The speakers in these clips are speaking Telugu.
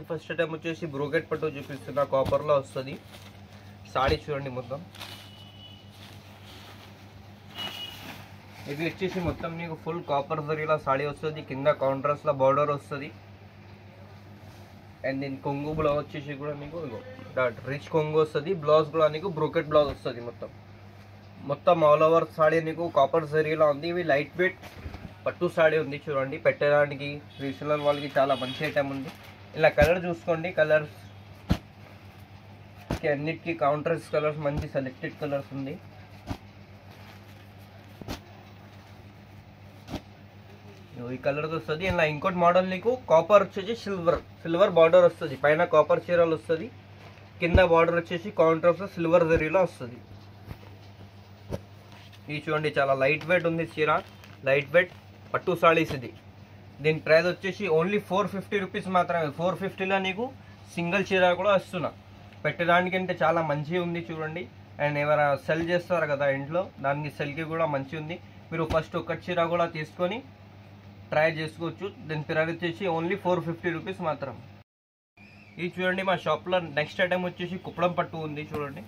ఫస్ట్ టైం వచ్చేసి బ్రోకెట్ పట్టు చూపిస్తున్నా, కాపర్ లో వస్తుంది సాడీ చూడండి మొత్తం. ఇది వచ్చేసి మొత్తం నీకు ఫుల్ కాపర్ జరీలా సాడీ వస్తుంది, కింద కాంట్రాస్ట్ లా బార్డర్ వస్తుంది. అండ్ దీని కొంగు బ్లౌజ్ వచ్చేసి కూడా నీకు రిచ్ కొంగు వస్తుంది, బ్లౌజ్ కూడా నీకు బ్రోకెట్ బ్లౌజ్ వస్తుంది. మొత్తం ఆల్ ఓవర్ సాడీ నీకు కాపర్ జరీలా ఉంది. ఇవి లైట్ వెయిట్ పట్టు సాడీ ఉంది చూడండి, పెట్టడానికి రీసెలర్ వాళ్ళకి చాలా మంచి ఐటమ్ ఉంది. ఇలా కలర్ చూసుకోండి, కలర్స్ అన్నిటికీ కాంట్రాస్ట్ కలర్స్ మంచి సెలెక్టెడ్ కలర్స్ ఉంది. ఈ కలర్ వస్తుంది. ఇలా ఇంకోటి మోడల్ నీకు కాపర్ వచ్చేసి సిల్వర్ బార్డర్ వస్తుంది, పైన కాపర్ చీరలు వస్తుంది, కింద బార్డర్ వచ్చేసి కాంట్రాస్ట్ సిల్వర్ జరీలో వస్తుంది. ఇది చూడండి చాలా లైట్ వెయిట్ ఉంది చీర, లైట్ వెయిట్ పట్టు సాడీస్ ఇది. దీని ప్రైస్ వచ్చేసి ఓన్లీ 450 రూపీస్ మాత్రమే. 450లో నీకు సింగిల్ చీర కూడా వస్తున్నా, పెట్టడానికంటే చాలా మంచిగా ఉంది చూడండి. అండ్ ఎవరైనా సెల్ చేస్తారు కదా ఇంట్లో, దానికి సెల్కి కూడా మంచి ఉంది. మీరు ఫస్ట్ ఒక చీర కూడా తీసుకొని ట్రై చేసుకోవచ్చు. దీని ప్రైస్ వచ్చేసి ఓన్లీ 450 రూపీస్ మాత్రం. ఇది చూడండి మా షాప్లో నెక్స్ట్ ఐటమ్ వచ్చేసి కుప్పడం పట్టు ఉంది చూడండి.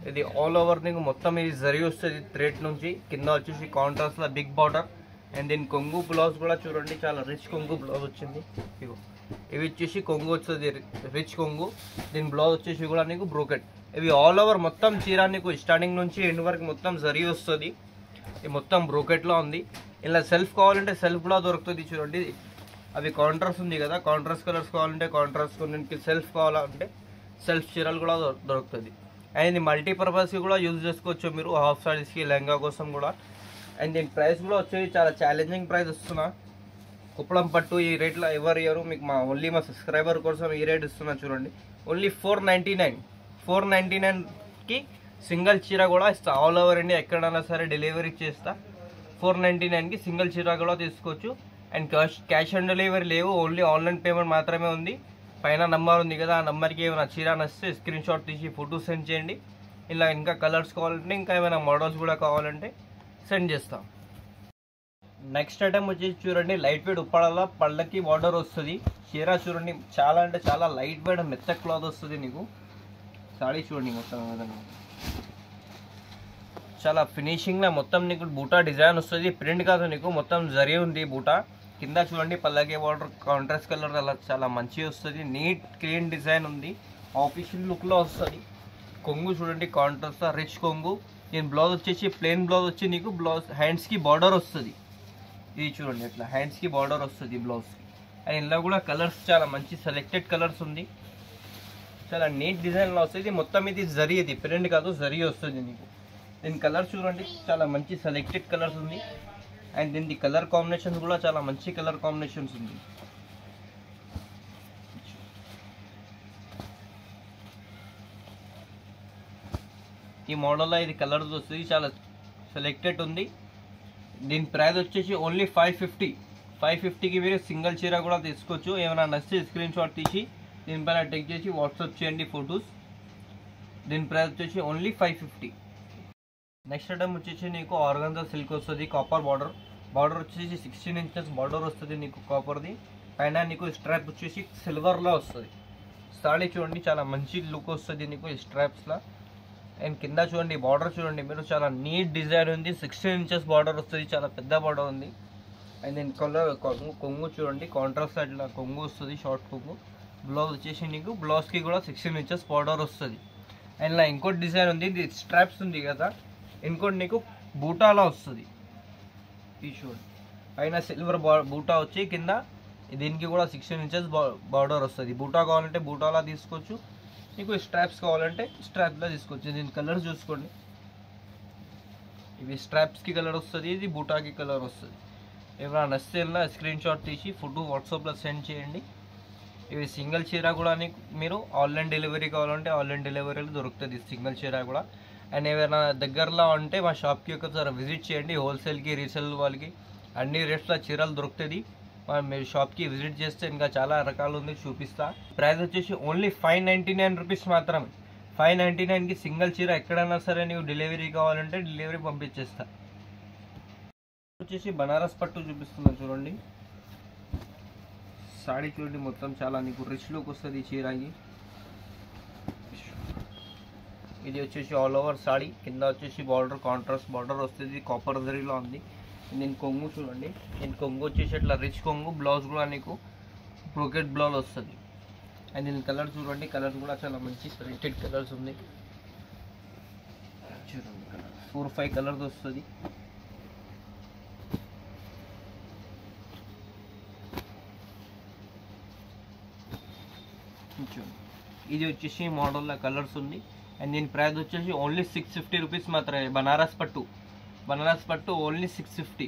ఇది ఆల్ ఓవర్ నీకు మొత్తం ఇది జరీ వస్తుంది థ్రెడ్ నుంచి, కింద వచ్చేసి కాంట్రాస్ట్ లా బిగ్ బార్డర్. అండ్ దీని కొంగు బ్లౌజ్ కూడా చూడండి చాలా రిచ్ కొంగు బ్లౌజ్ వచ్చింది. ఇవి వచ్చేసి కొంగు వస్తుంది రిచ్ కొంగు, దీని బ్లౌజ్ వచ్చేసి కూడా నీకు బ్రోకెట్. ఇవి ఆల్ ఓవర్ మొత్తం చీర నీకు స్టార్టింగ్ నుంచి ఎండ్ వరకు మొత్తం జరీ వస్తుంది. ఇది మొత్తం బ్రోకెట్లో ఉంది. ఇలా సెల్ఫ్ కావాలంటే సెల్ఫ్ కూడా దొరుకుతుంది చూడండి. అవి కాంట్రాస్ట్ ఉంది కదా, కాంట్రాస్ట్ కలర్స్ కావాలంటే కాంట్రాస్ట్, కొన్నింటికి సెల్ఫ్ కావాలంటే సెల్ఫ్ చీరలు కూడా దొరుకుతుంది. అండ్ ఇది మల్టీపర్పస్కి కూడా యూజ్ చేసుకోవచ్చు మీరు, హాఫ్ సారీస్కి లెహంగా కోసం కూడా. అండ్ దీని ప్రైస్ కూడా వచ్చేది చాలా ఛాలెంజింగ్ ప్రైస్ వస్తున్నా. కుప్పడం పట్టు ఈ రేట్లో ఎవరు ఇయ్యరు మీకు, ఓన్లీ మా సబ్స్క్రైబర్ కోసం ఈ రేట్ ఇస్తున్నా చూడండి. ఓన్లీ 499కి సింగిల్ చీర కూడా ఇస్తా. ఆల్ ఓవర్ ఇండియా ఎక్కడైనా సరే డెలివరీ చేస్తా. 499కి సింగిల్ చీర కూడా తీసుకోవచ్చు. అండ్ క్యాష్ ఆన్ డెలివరీ లేవు, ఓన్లీ ఆన్లైన్ పేమెంట్ మాత్రమే ఉంది. పైన నంబర్ ఉంది కదా, ఆ నెంబర్కి ఏమైనా చీర నచ్చితే స్క్రీన్ షాట్ తీసి ఫోటో సెండ్ చేయండి. ఇలా ఇంకా కలర్స్ కావాలంటే, ఇంకా ఏమైనా మోడల్స్ కూడా కావాలంటే సెండ్ చేస్తాం. నెక్స్ట్ ఐటమ్ వచ్చేసి చూడండి, లైట్ వెయిట్ ఉప్పాడలా పళ్ళకి బార్డర్ వస్తుంది చీర చూడండి. చాలా అంటే చాలా లైట్ వెయిట్ మెత్త క్లాత్ వస్తుంది నీకు. సాడీ చూడండి మొత్తం చాలా ఫినిషింగ్లో మొత్తం నీకు బూటా డిజైన్ వస్తుంది. ప్రింట్ కాదు నీకు, మొత్తం జరీ ఉంది బూటా. కింద చూడండి పల్లకి బార్డర్ కాంట్రాస్ట్ కలర్ అలా చాలా మంచిగా వస్తుంది, నీట్ క్లీన్ డిజైన్ ఉంది, ఆఫీషియల్ లుక్లో వస్తుంది. కొంగు చూడండి కాంట్రాస్ట్ రిచ్ కొంగు. దీని బ్లౌజ్ వచ్చేసి ప్లెయిన్ బ్లౌజ్ వచ్చి నీకు బ్లౌజ్ హ్యాండ్స్కి బార్డర్ వస్తుంది. ఇది చూడండి ఇట్లా హ్యాండ్స్కి బార్డర్ వస్తుంది బ్లౌజ్కి. అండ్ ఇందులో కూడా కలర్స్ చాలా మంచి సెలెక్టెడ్ కలర్స్ ఉంది, చాలా నీట్ డిజైన్లో వస్తుంది. మొత్తం ఇది జరీ, ఇది ప్రింట్ కాదు జరీ వస్తుంది నీకు. దీని కలర్ చూడండి చాలా మంచి సెలెక్టెడ్ కలర్స్ ఉంది. అండ్ దీని కలర్ కాంబినేషన్స్ కూడా చాలా మంచి కలర్ కాంబినేషన్స్ ఉంది. ఈ మోడల్లో ఇది కలర్ వస్తుంది, చాలా సెలెక్టెడ్ ఉంది. దీని ప్రైస్ వచ్చేసి ఓన్లీ 550కి మీరు సింగిల్ చీర కూడా తీసుకోవచ్చు. ఏమైనా నచ్చితే స్క్రీన్ షాట్ తీసి దీనిపైన టెక్ చేసి వాట్సాప్ చేయండి ఫొటోస్. దీని ప్రైస్ వచ్చేసి ఓన్లీ 550. నెక్స్ట్ ఐటమ్ వచ్చేసి నీకు ఆర్గంజా సిల్క్ వస్తుంది, కాపర్ బార్డర్ వచ్చేసి 16 ఇంచెస్ బార్డర్ వస్తుంది నీకు కాపర్ది. పైన నీకు స్ట్రాప్ వచ్చేసి సిల్వర్లో వస్తుంది. సాడీ చూడండి చాలా మంచి లుక్ వస్తుంది నీకు ఈ స్ట్రాప్స్లో. అండ్ కింద చూడండి బార్డర్ చూడండి మీరు, చాలా నీట్ డిజైన్ ఉంది. 16 ఇంచెస్ బార్డర్ వస్తుంది, చాలా పెద్ద బార్డర్ ఉంది. అండ్ దీని కలర్ కొంగు చూడండి కాంట్రాస్ట్ అట్లా కొంగు వస్తుంది, షార్ట్ కొంగు. బ్లౌజ్ వచ్చేసి నీకు బ్లౌజ్కి కూడా 16 ఇంచెస్ బార్డర్ వస్తుంది. అండ్ ఇలా ఇంకోటి డిజైన్ ఉంది, ఇది స్ట్రాప్స్ ఉంది కదా, ఇంకోటి నీకు బూటాలా వస్తుంది. ఇది చూడండి పైన సిల్వర్ బూటా వచ్చి కింద దీనికి కూడా 16 ఇంచెస్ బార్డర్ వస్తుంది. బూటా కావాలంటే బూటాలా తీసుకోవచ్చు, మీకు స్ట్రాప్స్ కావాలంటే స్ట్రాప్లా తీసుకోవచ్చు. దీని కలర్ చూసుకోండి, ఇవి స్ట్రాప్స్కి కలర్ వస్తుంది, ఇది బూటాకి కలర్ వస్తుంది. ఏమైనా నచ్చితే స్క్రీన్ షాట్ తీసి ఫోటో వాట్సాప్లో సెండ్ చేయండి. ఇవి సింగిల్ చీర కూడా మీరు ఆన్లైన్ డెలివరీ కావాలంటే ఆన్లైన్ డెలివరీలో దొరుకుతుంది సింగిల్ చీర కూడా. అండ్ ఏమైనా దగ్గరలో ఉంటే మా షాప్కి ఒకసారి విజిట్ చేయండి. హోల్సేల్కి రీసేల్ వాళ్ళకి అన్ని రేట్ల చీరలు దొరుకుతుంది. మీరు షాప్కి విజిట్ చేస్తే ఇంకా చాలా రకాలు ఉంది చూపిస్తా. ప్రైస్ వచ్చేసి ఓన్లీ 599 రూపీస్ మాత్రమే. 599కి సింగిల్ చీర ఎక్కడైనా సరే నీవు డెలివరీ కావాలంటే డెలివరీ పంపించేస్తా. వచ్చేసి బనారస్ పట్టు చూపిస్తున్నాను చూడండి. సాడీ చూడండి, మొత్తం చాలా నీకు రిచ్ లుక్ వస్తుంది ఈ చీరకి. ఇది వచ్చేసి ఆల్ ఓవర్ సాడీ, కింద వచ్చేసి బార్డర్ కాంట్రాస్ట్ బార్డర్ వస్తుంది, కాపర్ జరీలో ఉంది. నేను కొంగు చూడండి, నేను కొంగు వచ్చేసి అట్లా రిచ్ కొంగు, బ్లౌజ్ కూడా నీకు బ్రోకెట్ బ్లౌజ్ వస్తుంది. అండ్ దీని కలర్ చూడండి, కలర్స్ కూడా చాలా మంచి సెలెక్టెడ్ కలర్స్ ఉంది చూడండి. కలర్ 4-5 కలర్స్ వస్తుంది. ఇది వచ్చేసి మోడల్లో కలర్స్ ఉంది. అండ్ దీని ప్రైస్ వచ్చేసి ఓన్లీ 650 రూపీస్ మాత్రమే. బనారస్ పట్టు ఓన్లీ 650.